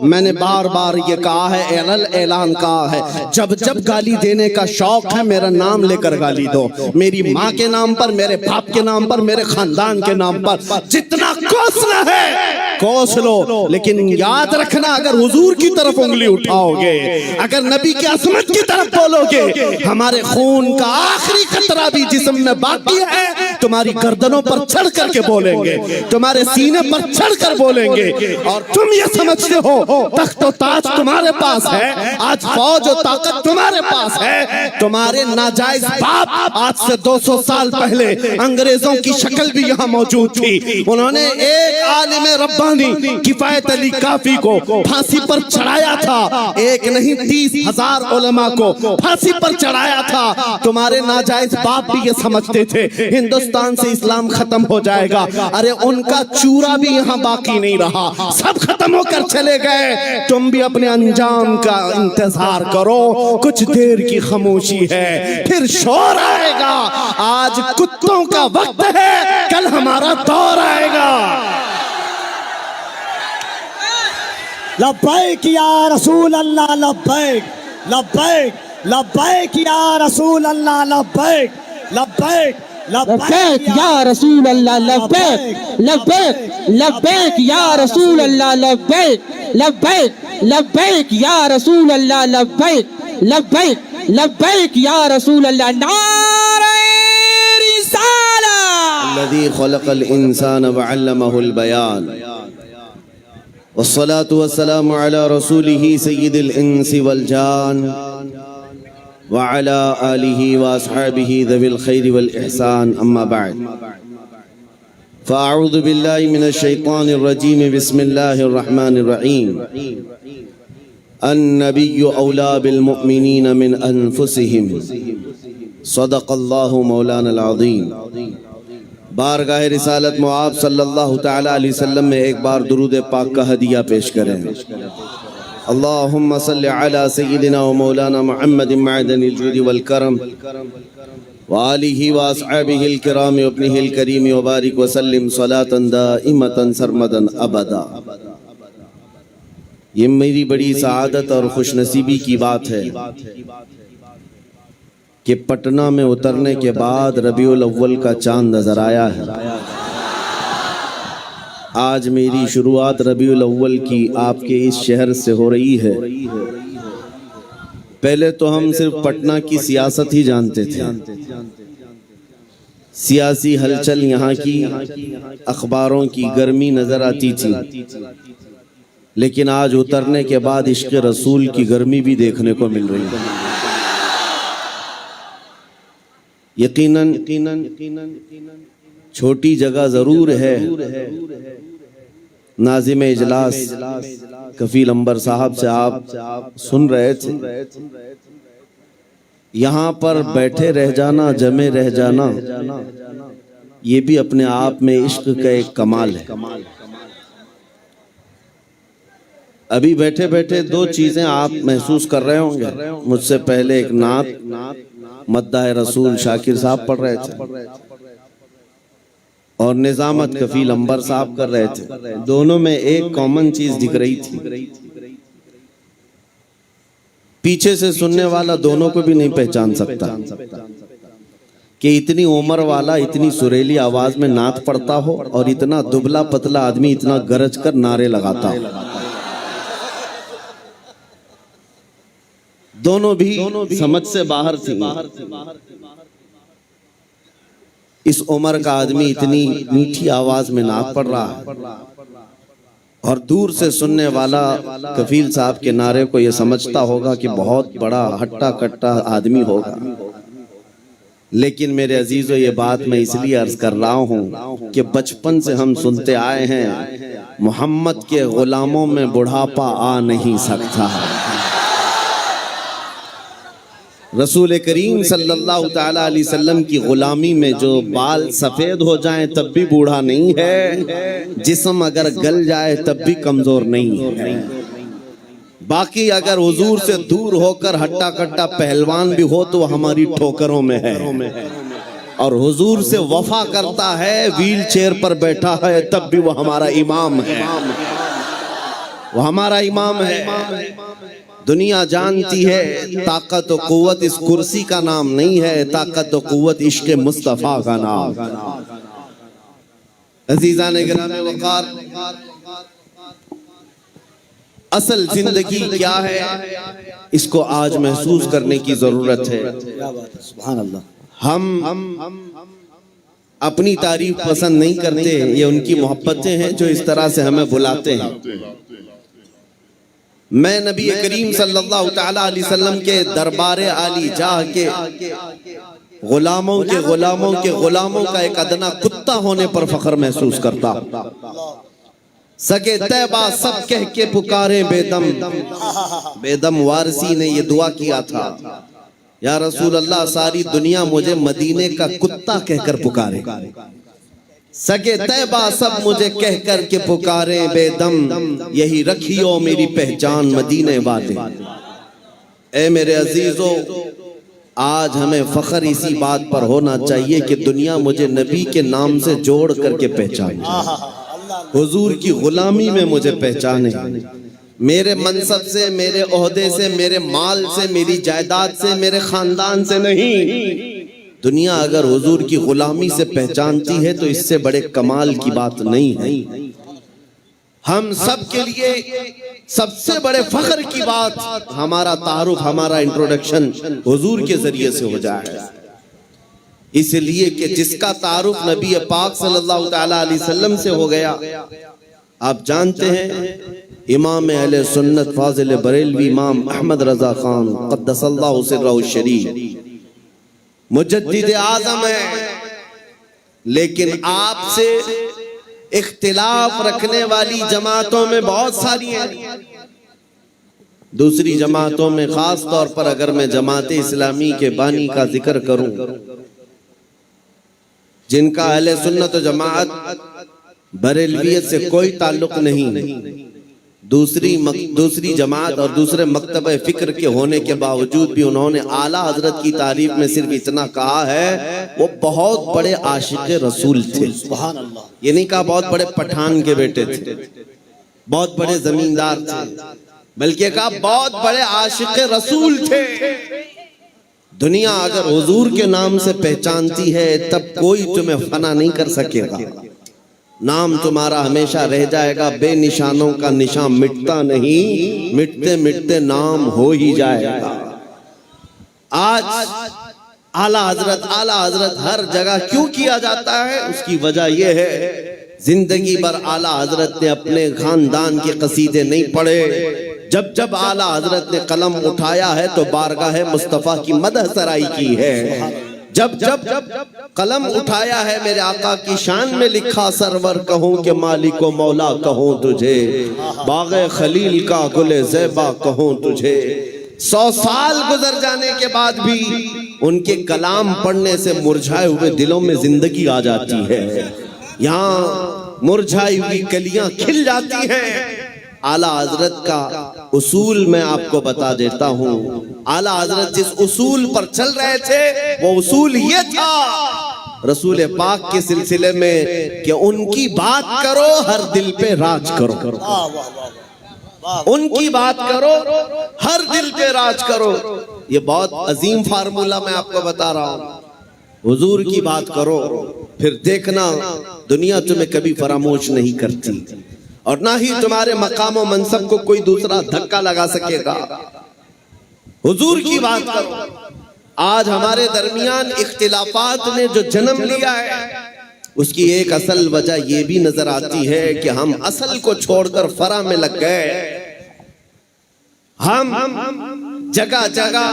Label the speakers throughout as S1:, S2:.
S1: میں نے بار بار یہ کہا ہے، اعلان کہا ہے، جب جب گالی دینے کا شوق ہے میرا نام لے کر گالی دو، میری ماں کے نام پر، میرے باپ کے نام پر، میرے خاندان کے نام پر، جتنا کوسنا ہے کوس لو، لیکن یاد رکھنا اگر حضور کی طرف انگلی اٹھاؤ گے، اگر نبی کی عظمت کی طرف بولو گے، ہمارے خون کا آخری قطرہ بھی جسم میں باقی ہے، تمہاری گردنوں پر چڑھ کر کے بولیں گے، تمہارے سینے پر چڑھ کر بولیں گے، اور تم یہ سمجھتے ہو تخت و تاج تمہارے پاس ہے، آج فوج و طاقت تمہارے پاس ہے، تمہارے ناجائز باپ آج سے 200 سال پہلے انگریزوں کی شکل بھی یہاں موجود تھی، انہوں نے ایک عالم ربانی کفایت علی کافی کو پھانسی پر چڑھایا تھا، ایک نہیں 30,000 علماء کو پھانسی پر چڑھایا تھا، تمہارے ناجائز باپ بھی یہ سمجھتے تھے ہندوستان سے اسلام ختم ہو جائے گا، ارے ان کا چورا بھی یہاں باقی نہیں رہا، سب ختم ہو کر چلے گئے، تم بھی اپنے انجام کا انتظار کرو، کچھ دیر کی خاموشی ہے پھر شور آئے گا، آج کتوں کا وقت ہے کل ہمارا دور آئے گا۔
S2: لبیک یا رسول اللہ، لبیک لبیک لبیک یا رسول اللہ، لبیک لبیک
S3: لبیک یا رسول اللہ، لبیک لبیک لبیک یا رسول اللہ، لبیک لبیک لبیک یا رسول اللہ، لبیک لبیک لبیک یا رسول اللہ، نعرہ رسالہ۔
S1: الذي خلق الإنسان وعلمه البيان والصلاة والسلام على رسوله سيد الإنس والجان وعلى آله وأصحابه ذوي الخير والإحسان، أما بعد فأعوذ بالله من الشيطان الرجيم، بسم الله الرحمن الرحيم، النبي أولى بالمؤمنين من أنفسهم، صدق الله مولانا العظيم۔ بارگاہ رسالت معاب صلی اللہ تعالی علیہ وسلم میں ایک بار درود پاک کا ہدیہ پیش کریں۔ اللہم صلی علی سیدنا و مولانا محمد معدن الجود والکرم وآلہ واصحابہ الکرام وابنہ الکریم وبارک وسلم صلاة دائمتا سرمدا ابدا۔ یہ میری بڑی سعادت اور خوش نصیبی کی بات ہے کہ پٹنہ میں اترنے کے بعد ربیع الاول کا چاند نظر آیا ہے۔ آج میری شروعات ربیع الاول کی آپ کے اس شہر سے ہو رہی ہے۔ پہلے تو ہم صرف پٹنہ کی سیاست ہی جانتے تھے، سیاسی ہلچل یہاں کی اخباروں کی گرمی نظر آتی تھی، لیکن آج اترنے کے بعد عشق رسول کی گرمی بھی دیکھنے کو مل رہی ہے۔ یقیناً چھوٹی جگہ ضرور ہے، ناظم اجلاس کفیل عنبر صاحب سے آپ سن رہے تھے، یہاں پر بیٹھے رہ جانا، جمے رہ جانا، یہ بھی اپنے آپ میں عشق کا ایک کمال ہے۔ ابھی بیٹھے بیٹھے دو چیزیں آپ محسوس کر رہے ہوں گے، مجھ سے پہلے ایک نعت مداح رسول شاکر صاحب پڑھ رہے تھے اور نظامت کفیل عنبر صاحب کر رہے تھے، دونوں میں ایک کامن چیز دکھ رہی تھی، پیچھے سے سننے والا دونوں کو بھی نہیں پہچان سکتا کہ اتنی عمر والا اتنی سریلی آواز میں نعت پڑھتا ہو اور اتنا دبلا پتلا آدمی اتنا گرج کر نعرے لگاتا ہو۔ دونوں بھی سمجھ سے باہر تھی، اس عمر کا آدمی اتنی میٹھی آواز میں نعت پڑھ رہا ہے اور دور سے سننے والا کفیل صاحب کے نعرے کو یہ سمجھتا ہوگا کہ بہت بڑا ہٹا کٹا آدمی ہوگا۔ لیکن میرے عزیزو، یہ بات میں اس لیے عرض کر رہا ہوں کہ بچپن سے ہم سنتے آئے ہیں محمد کے غلاموں میں بڑھاپا آ نہیں سکتا۔ رسول کریم صلی اللہ تعالی علیہ وسلم کی غلامی میں جو بال سفید ہو جائیں تب بھی بوڑھا نہیں ہے، جسم اگر گل جائے تب بھی کمزور نہیں ہے۔ باقی اگر حضور سے دور ہو کر ہٹا کٹا پہلوان بھی ہو تو ہماری ٹھوکروں میں ہے، اور حضور سے وفا کرتا ہے، ویل چیئر پر بیٹھا ہے، تب بھی وہ ہمارا امام ہے۔ وہ ہمارا امام ہے. دنیا جانتی ہے طاقت و قوت اس کرسی کا نام نہیں ہے، طاقت و قوت عشق مصطفیٰ کا نام. عزیزان گرامی وقار، اصل زندگی کیا ہے اس کو آج محسوس کرنے کی ضرورت ہے.
S2: سبحان اللہ.
S1: ہم اپنی تعریف پسند نہیں کرتے، یہ ان کی محبتیں ہیں جو اس طرح سے ہمیں بلاتے ہیں. میں نبی کریم صلی اللہ تعالی علیہ وسلم کے دربار عالی جاہ کے غلاموں کے غلاموں کا ایک ادنا کتا ہونے پر فخر محسوس کرتا. سگے طیبہ سب کہہ کے پکارے بے دم وارسی نے یہ دعا کیا تھا، یا رسول اللہ ساری دنیا مجھے مدینے کا کتا کہہ کر پکارے. سگے طیبہ سب مجھے کہہ کر کے پکارے بے دم، یہی رکھیو میری پہچان مدینے والے. اے میرے عزیزو، آج ہمیں فخر اسی بات پر ہونا چاہیے کہ دنیا مجھے نبی کے نام سے جوڑ کر کے پہچانے، حضور کی غلامی میں مجھے پہچانے. میرے منصب سے، میرے عہدے سے، میرے مال سے، میری جائیداد سے، میرے خاندان سے نہیں. دنیا اگر حضور کی غلامی سے پہچانتی ہے تو اس سے بڑے کمال کی بات نہیں ہے. ہم سب کے لیے سب سے بڑے فخر کی بات ہمارا تعارف، ہمارا انٹروڈکشن حضور کے ذریعے سے ہو جائے، اس لیے کہ جس کا تعارف نبی پاک صلی اللہ تعالی علیہ وسلم سے ہو گیا. آپ جانتے ہیں امام اہل سنت فاضل بریلوی امام احمد رضا خان قدس اللہ سرہ الشریف مجدد اعظم ہے، لیکن آپ سے اختلاف رکھنے والی جماعتوں میں بہت ساری ہیں. دوسری جماعتوں میں خاص طور پر اگر میں جماعت اسلامی کے بانی کا ذکر کروں، جن کا اہل سنت و جماعت بریلویت سے کوئی تعلق نہیں، دوسری جماعت اور دوسرے مکتبہ فکر کے ہونے کے باوجود بھی انہوں نے اعلیٰ حضرت کی تعریف میں صرف اتنا کہا ہے وہ بہت بڑے عاشق رسول تھے.
S2: سبحان اللہ.
S1: یہ نہیں کہا بہت بڑے پٹھان کے بیٹے تھے، بہت بڑے زمیندار تھے، بلکہ کہا بہت بڑے عاشق رسول تھے. دنیا اگر حضور کے نام سے پہچانتی ہے تب کوئی تمہیں فنا نہیں کر سکے گا. نام تمہارا ہمیشہ رہ جائے گا. بے نشانوں کا نشان مٹتا نہیں، مٹتے مٹتے نام ہو ہی جائے گا. آج اعلیٰ حضرت ہر جگہ کیوں کیا جاتا ہے؟ اس کی وجہ یہ ہے زندگی بھر اعلیٰ حضرت نے اپنے خاندان کے قصیدے نہیں پڑھے. جب اعلیٰ حضرت نے قلم اٹھایا ہے تو بارگاہ مصطفیٰ کی مدح سرائی کی ہے. جب قلم اٹھایا ہے میرے آقا کی شان میں لکھا سرور کہوں کہ مالک و مولا کہوں تجھے، باغ خلیل کا گل زیبا کہوں تجھے. 100 سال گزر جانے کے بعد بھی ان کے کلام پڑھنے سے مرجھائے ہوئے دلوں میں زندگی آ جاتی ہے. یہاں مرجھائی ہوئی کلیاں کھل جاتی ہیں. اعلیٰ حضرت کا اصول میں آپ کو بتا دیتا ہوں. اعلیٰ حضرت جس اصول پر چل رہے تھے وہ اصول یہ تھا رسول پاک کے سلسلے میں کہ ان کی بات کرو ہر دل پہ راج کرو. ان کی بات کرو ہر دل پہ راج کرو. یہ بہت عظیم فارمولہ میں آپ کو بتا رہا ہوں. حضور کی بات کرو پھر دیکھنا دنیا تمہیں کبھی فراموش نہیں کرتی، اور نہ ہی تمہارے مقام و منصب کو کوئی دوسرا دھکا لگا سکے گا. حضور کی بات کرو. آج ہمارے درمیان اختلافات نے جو جنم لیا ہے اس کی ایک اصل وجہ یہ بھی نظر آتی ہے کہ ہم اصل کو چھوڑ کر فرع میں لگ گئے. ہم جگہ جگہ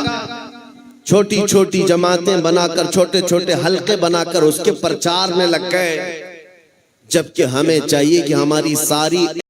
S1: چھوٹی چھوٹی جماعتیں بنا کر، چھوٹے چھوٹے حلقے بنا کر اس کے پرچار میں لگ گئے، جبکہ ہمیں چاہیے کہ ہماری ساری